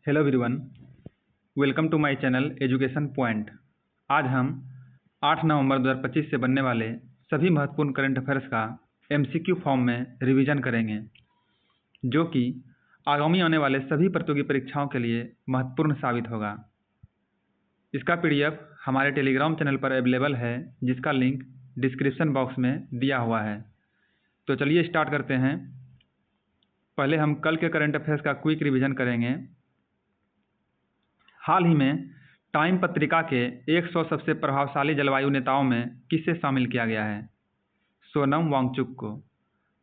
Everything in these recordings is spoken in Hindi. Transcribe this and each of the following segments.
Hello everyone, welcome to my channel education point. आज हम 8 नवंबर 2025 से बनने वाले सभी महत्वपूर्ण करंट अफेयर्स का एमसीक्यू फॉर्म में रिवीजन करेंगे, जो कि आगामी आने वाले सभी प्रतियोगी परीक्षाओं के लिए महत्वपूर्ण साबित होगा। इसका पीडीएफ हमारे टेलीग्राम चैनल पर अवेलेबल है, जिसका लिंक डिस्क्रिप्शन बॉक्स में दिया हुआ है। तो चलिए स्टार्ट करते हैं। पहले हम कल के करंट अफेयर्स का क्विक रिवीजन करेंगे। हाल ही में टाइम पत्रिका के 100 सबसे प्रभावशाली जलवायु नेताओं में किसे शामिल किया गया है? सोनम वांगचुक को।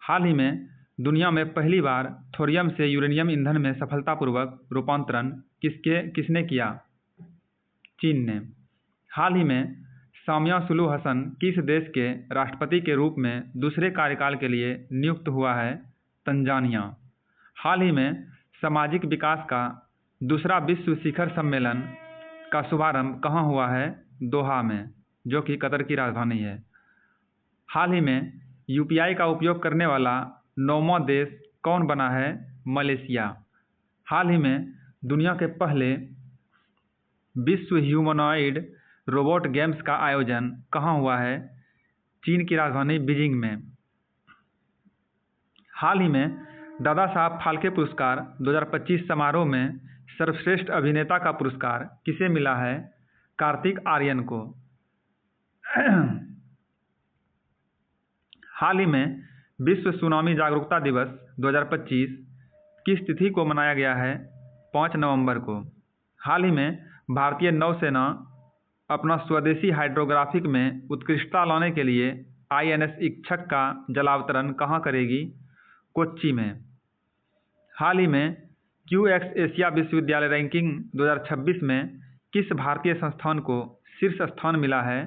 हाल ही में दुनिया में पहली बार थोरियम से यूरेनियम ईंधन में सफलतापूर्वक रूपांतरण किसने किया? चीन ने। हाल ही में सामिया सुलू हसन किस देश के राष्ट्रपति के रूप में दूसरे कार्यकाल के लिए नियुक्त हुआ है? तंजानिया। हाल ही में सामाजिक विकास का दूसरा विश्व शिखर सम्मेलन का शुभारंभ कहाँ हुआ है? दोहा में, जो कि कतर की राजधानी है। हाल ही में यूपीआई का उपयोग करने वाला 9वां देश कौन बना है? मलेशिया। हाल ही में दुनिया के पहले विश्व ह्यूमनॉइड रोबोट गेम्स का आयोजन कहाँ हुआ है? चीन की राजधानी बीजिंग में। हाल ही में दादा साहब फाल्के पुरस्कार 2025 समारोह में सर्वश्रेष्ठ अभिनेता का पुरस्कार किसे मिला है? कार्तिक आर्यन को। हाल ही में विश्व सुनामी जागरूकता दिवस 2025 किस तिथि को मनाया गया है? 5 नवंबर को। हाल ही में भारतीय नौसेना अपना स्वदेशी हाइड्रोग्राफिक में उत्कृष्टता लाने के लिए INS इच्छक का जलावतरण कहाँ करेगी? कोच्चि में। हाल ही में QX एशिया विश्वविद्यालय रैंकिंग 2026 में किस भारतीय संस्थान को शीर्ष स्थान मिला है?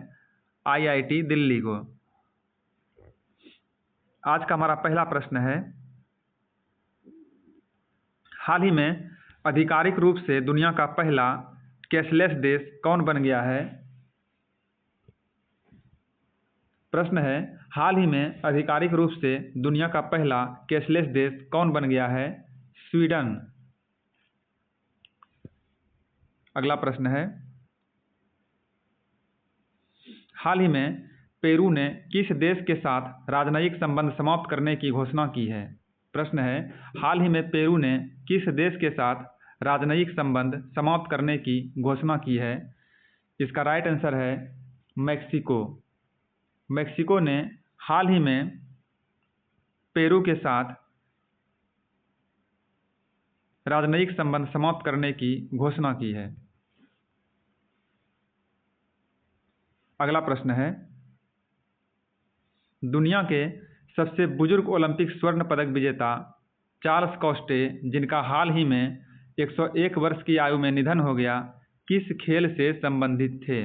IIT दिल्ली को। आज का हमारा पहला प्रश्न है, हाल ही में आधिकारिक रूप से दुनिया का पहला कैशलेस देश कौन बन गया है? प्रश्न है, हाल ही में आधिकारिक रूप से दुनिया का पहला कैशलेस देश कौन बन गया है? स्वीडन। अगला प्रश्न है, हाल ही में पेरू ने किस देश के साथ राजनयिक संबंध समाप्त करने की घोषणा की है? प्रश्न है, हाल ही में पेरू ने किस देश के साथ राजनयिक संबंध समाप्त करने की घोषणा की है? इसका राइट आंसर है मैक्सिको। मैक्सिको ने हाल ही में पेरू के साथ राजनयिक संबंध समाप्त करने की घोषणा की है। अगला प्रश्न है, दुनिया के सबसे बुजुर्ग ओलंपिक स्वर्ण पदक विजेता चार्ल्स कॉस्टे, जिनका हाल ही में 101 वर्ष की आयु में निधन हो गया, किस खेल से संबंधित थे?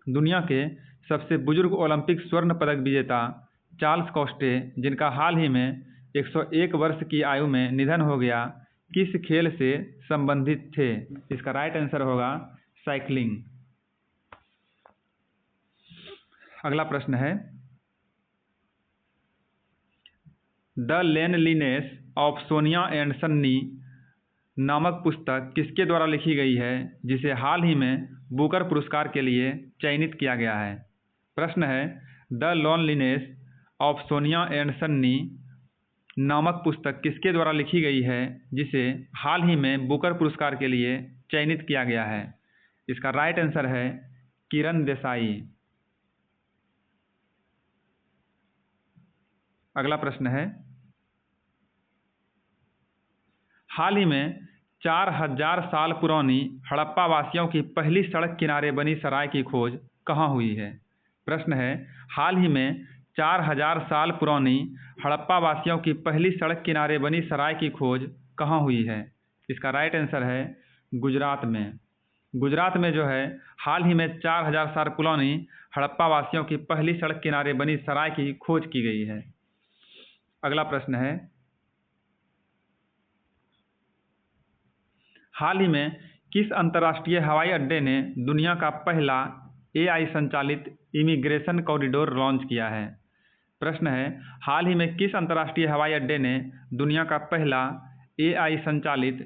दुनिया के सबसे बुजुर्ग ओलंपिक स्वर्ण पदक विजेता चार्ल्स कॉस्टे, जिनका हाल ही में 101 वर्ष की आयु में निधन हो गया, किस खेल से संबंधित थे? इसका राइट आंसर होगा साइकिलिंग। अगला प्रश्न है, the loneliness of Sonia and Sunny नामक पुस्तक किसके द्वारा लिखी गई है, जिसे हाल ही में बुकर पुरस्कार के लिए चयनित किया गया है? प्रश्न है, the loneliness of Sonia and Sunny नामक पुस्तक किसके द्वारा लिखी गई है, जिसे हाल ही में बुकर पुरस्कार के लिए चयनित किया गया है? इसका राइट आंसर है किरण देसाई। अगला प्रश्न है, हाल ही में 4000 साल पुरानी हड़प्पा वासियों की पहली सड़क किनारे बनी सराय की खोज कहाँ हुई है? प्रश्न है, हाल ही में 4000 साल पुरानी हड़प्पा वासियों की पहली सड़क किनारे बनी सराय की खोज कहाँ हुई है? इसका राइट आंसर है गुजरात में। गुजरात में जो है हाल ही में 4000 साल पुरानी हड़प्पा वासियों की पहली सड़क किनारे बनी सराय की खोज की गई है। अगला प्रश्न है, हाल ही में किस अंतर्राष्ट्रीय हवाई अड्डे ने दुनिया का पहला AI संचालित इमिग्रेशन कॉरिडोर लॉन्च किया है? प्रश्न है, हाल ही में किस अंतर्राष्ट्रीय हवाई अड्डे ने दुनिया का पहला AI संचालित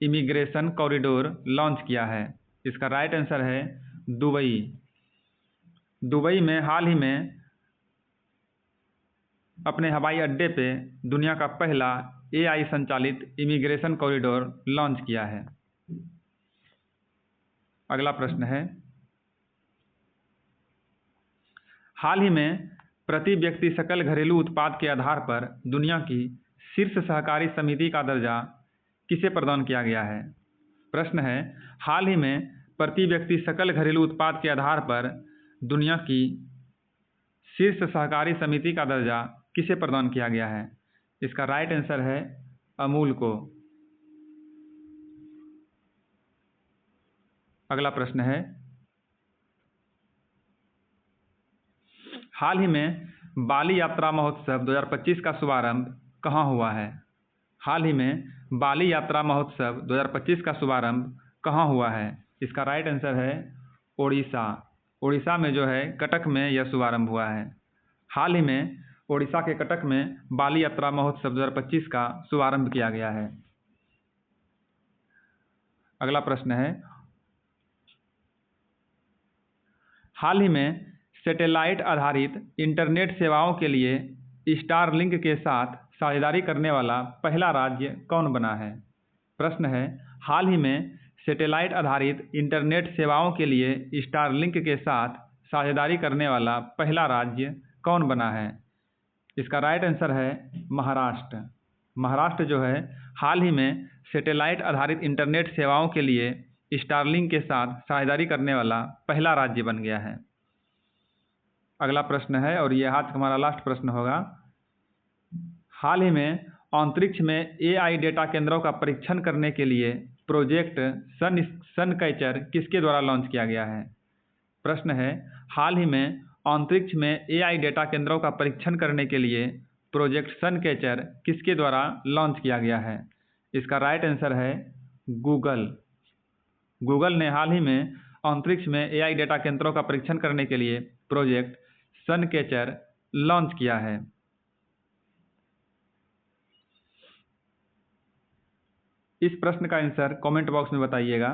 इमिग्रेशन कॉरिडोर लॉन्च किया है? इसका राइट आंसर है दुबई। दुबई में हाल ही में अपने हवाई अड्डे पे दुनिया का पहला AI संचालित इमिग्रेशन कॉरिडोर लॉन्च किया है। अगला प्रश्न है, हाल ही में प्रति व्यक्ति सकल घरेलू उत्पाद के आधार पर दुनिया की शीर्ष सहकारी समिति का दर्जा किसे प्रदान किया गया है? प्रश्न है, हाल ही में प्रति व्यक्ति सकल घरेलू उत्पाद के आधार पर दुनिया की शीर्ष सहकारी समिति का दर्जा किसे प्रदान किया गया है? इसका राइट आंसर है अमूल को। अगला प्रश्न है, हाल ही में बाली यात्रा महोत्सव 2025 का शुभारंभ कहाँ हुआ है? हाल ही में बाली यात्रा महोत्सव 2025 का शुभारंभ कहाँ हुआ है? इसका राइट आंसर है ओडिशा। ओडिशा में जो है कटक में यह शुभारंभ हुआ है। हाल ही में ओडिशा के कटक में बाली यात्रा महोत्सव 2025 का शुभारंभ किया गया है। अगला प्रश्न है, हाल ही में सैटेलाइट आधारित इंटरनेट सेवाओं के लिए स्टारलिंक के साथ साझेदारी करने वाला पहला राज्य कौन बना है? प्रश्न है, हाल ही में सैटेलाइट आधारित इंटरनेट सेवाओं के लिए स्टारलिंक के साथ साझेदारी करने वाला पहला राज्य कौन बना है? इसका राइट आंसर है महाराष्ट्र। महाराष्ट्र जो है हाल ही में सैटेलाइट आधारित इंटरनेट सेवाओं के लिए स्टारलिंक के साथ साझेदारी करने वाला पहला राज्य बन गया है। अगला प्रश्न है और ये आज हमारा लास्ट प्रश्न होगा, हाल ही में अंतरिक्ष में AI डेटा केंद्रों का परीक्षण करने के लिए प्रोजेक्ट सनकैचर किसके द्वारा लॉन्च किया गया है? प्रश्न है, हाल ही में अंतरिक्ष में AI डेटा केंद्रों का परीक्षण करने के लिए प्रोजेक्ट सनकैचर किसके द्वारा लॉन्च किया गया है? इसका राइट आंसर है गूगल। गूगल ने हाल ही में अंतरिक्ष में AI डेटा केंद्रों का परीक्षण करने के लिए प्रोजेक्ट सनकैचर लॉन्च किया है। इस प्रश्न का आंसर कमेंट बॉक्स में बताइएगा।